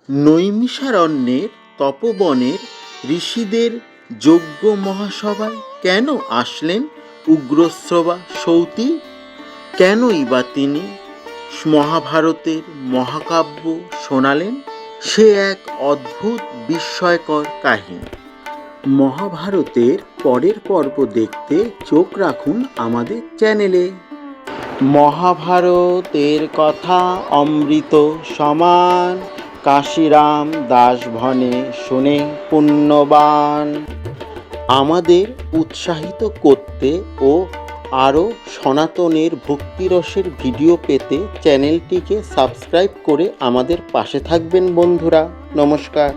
নৈমিষারণ্যের তপবনের ঋষিদের যজ্ঞ মহাসভায় কেন আসলেন উগ্রশ্রবা সৌতী? কেনই বা তিনি মহাভারতের মহাকাব্য শোনালেন? সে এক অদ্ভুত বিস্ময়কর কাহিনী। মহাভারতের পরের পর্ব দেখতে চোখ রাখুন আমাদের চ্যানেলে। মহাভারতের কথা অমৃত সমান, কাশিরাম দাস ভনে শুনে পুণ্যবান। আমাদের উৎসাহিত করতে ও আরও সনাতনের ভক্তিরসের ভিডিও পেতে চ্যানেলটিকে সাবস্ক্রাইব করে আমাদের পাশে থাকবেন বন্ধুরা। নমস্কার।